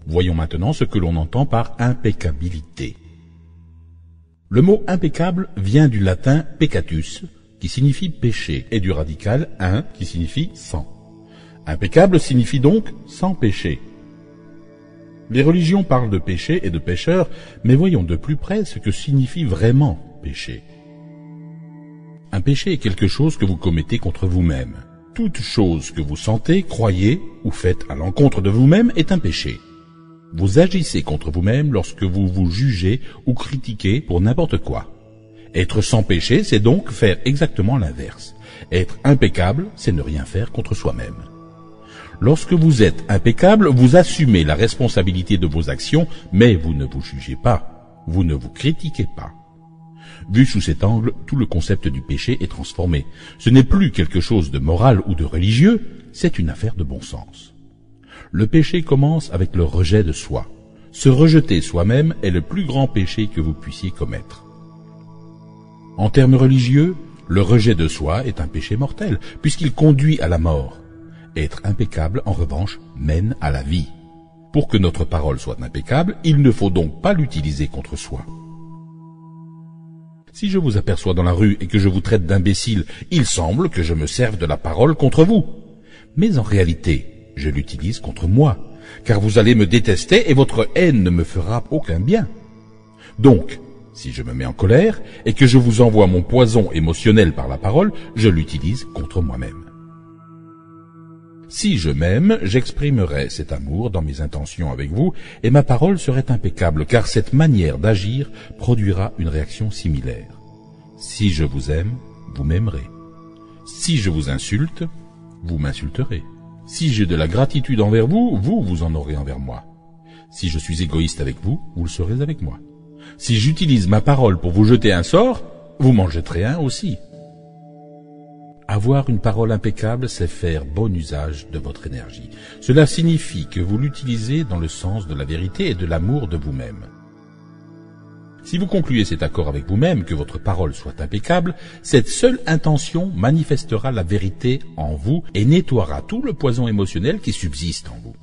Voyons maintenant ce que l'on entend par impeccabilité. Le mot impeccable vient du latin peccatus, qui signifie péché, et du radical un, qui signifie sans. Impeccable signifie donc sans péché. Les religions parlent de péché et de pécheur, mais voyons de plus près ce que signifie vraiment péché. Un péché est quelque chose que vous commettez contre vous-même. Toute chose que vous sentez, croyez ou faites à l'encontre de vous-même est un péché. Vous agissez contre vous-même lorsque vous vous jugez ou critiquez pour n'importe quoi. Être sans péché, c'est donc faire exactement l'inverse. Être impeccable, c'est ne rien faire contre soi-même. Lorsque vous êtes impeccable, vous assumez la responsabilité de vos actions, mais vous ne vous jugez pas, vous ne vous critiquez pas. Vu sous cet angle, tout le concept du péché est transformé. Ce n'est plus quelque chose de moral ou de religieux, c'est une affaire de bon sens. Le péché commence avec le rejet de soi. Se rejeter soi-même est le plus grand péché que vous puissiez commettre. En termes religieux, le rejet de soi est un péché mortel, puisqu'il conduit à la mort. Être impeccable, en revanche, mène à la vie. Pour que notre parole soit impeccable, il ne faut donc pas l'utiliser contre soi. Si je vous aperçois dans la rue et que je vous traite d'imbécile, il semble que je me serve de la parole contre vous. Mais en réalité, je l'utilise contre moi, car vous allez me détester et votre haine ne me fera aucun bien. Donc, si je me mets en colère et que je vous envoie mon poison émotionnel par la parole, je l'utilise contre moi-même. Si je m'aime, j'exprimerai cet amour dans mes intentions avec vous et ma parole serait impeccable, car cette manière d'agir produira une réaction similaire. Si je vous aime, vous m'aimerez. Si je vous insulte, vous m'insulterez. Si j'ai de la gratitude envers vous, vous en aurez envers moi. Si je suis égoïste avec vous, vous le serez avec moi. Si j'utilise ma parole pour vous jeter un sort, vous m'en jetterez un aussi. Avoir une parole impeccable, c'est faire bon usage de votre énergie. Cela signifie que vous l'utilisez dans le sens de la vérité et de l'amour de vous-même. Si vous concluez cet accord avec vous-même, que votre parole soit impeccable, cette seule intention manifestera la vérité en vous et nettoiera tout le poison émotionnel qui subsiste en vous.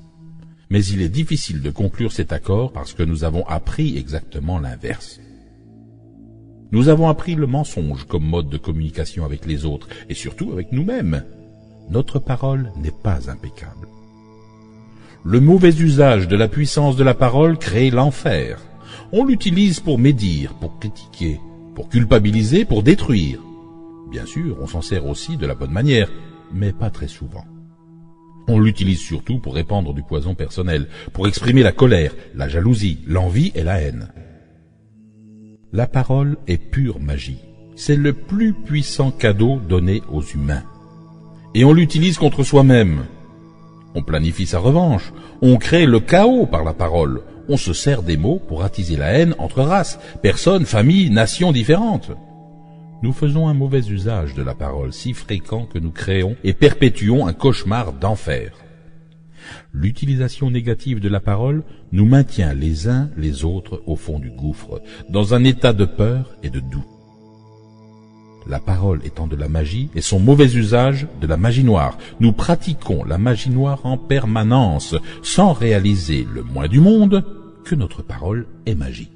Mais il est difficile de conclure cet accord parce que nous avons appris exactement l'inverse. Nous avons appris le mensonge comme mode de communication avec les autres et surtout avec nous-mêmes. Notre parole n'est pas impeccable. Le mauvais usage de la puissance de la parole crée l'enfer. On l'utilise pour médire, pour critiquer, pour culpabiliser, pour détruire. Bien sûr, on s'en sert aussi de la bonne manière, mais pas très souvent. On l'utilise surtout pour répandre du poison personnel, pour exprimer la colère, la jalousie, l'envie et la haine. La parole est pure magie. C'est le plus puissant cadeau donné aux humains. Et on l'utilise contre soi-même. On planifie sa revanche. On crée le chaos par la parole. On se sert des mots pour attiser la haine entre races, personnes, familles, nations différentes. Nous faisons un mauvais usage de la parole si fréquent que nous créons et perpétuons un cauchemar d'enfer. L'utilisation négative de la parole nous maintient les uns les autres au fond du gouffre, dans un état de peur et de doute. La parole étant de la magie et son mauvais usage de la magie noire. Nous pratiquons la magie noire en permanence, sans réaliser le moins du monde que notre parole est magie.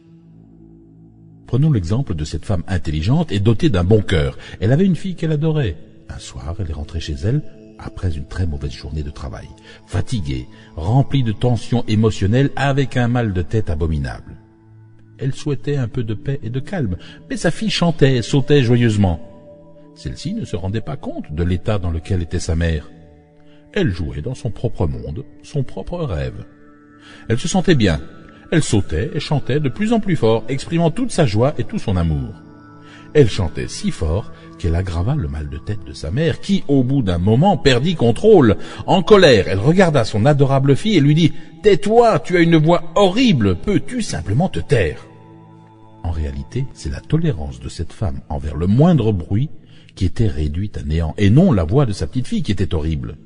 Prenons l'exemple de cette femme intelligente et dotée d'un bon cœur. Elle avait une fille qu'elle adorait. Un soir, elle est rentrée chez elle après une très mauvaise journée de travail, fatiguée, remplie de tensions émotionnelles, avec un mal de tête abominable. Elle souhaitait un peu de paix et de calme, mais sa fille chantait et sautait joyeusement. Celle-ci ne se rendait pas compte de l'état dans lequel était sa mère. Elle jouait dans son propre monde, son propre rêve. Elle se sentait bien. Elle sautait et chantait de plus en plus fort, exprimant toute sa joie et tout son amour. Elle chantait si fort qu'elle aggrava le mal de tête de sa mère, qui, au bout d'un moment, perdit contrôle. En colère, elle regarda son adorable fille et lui dit « Tais-toi, tu as une voix horrible, peux-tu simplement te taire ?» En réalité, c'est la tolérance de cette femme envers le moindre bruit qui était réduite à néant, et non la voix de sa petite fille qui était horrible.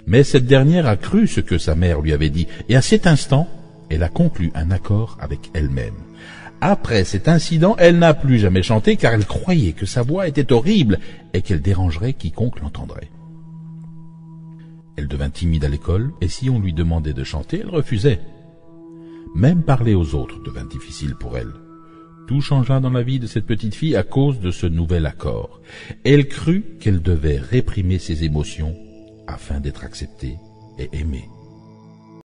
Mais cette dernière a cru ce que sa mère lui avait dit, et à cet instant, elle a conclu un accord avec elle-même. Après cet incident, elle n'a plus jamais chanté car elle croyait que sa voix était horrible et qu'elle dérangerait quiconque l'entendrait. Elle devint timide à l'école et si on lui demandait de chanter, elle refusait. Même parler aux autres devint difficile pour elle. Tout changea dans la vie de cette petite fille à cause de ce nouvel accord. Elle crut qu'elle devait réprimer ses émotions afin d'être acceptée et aimée.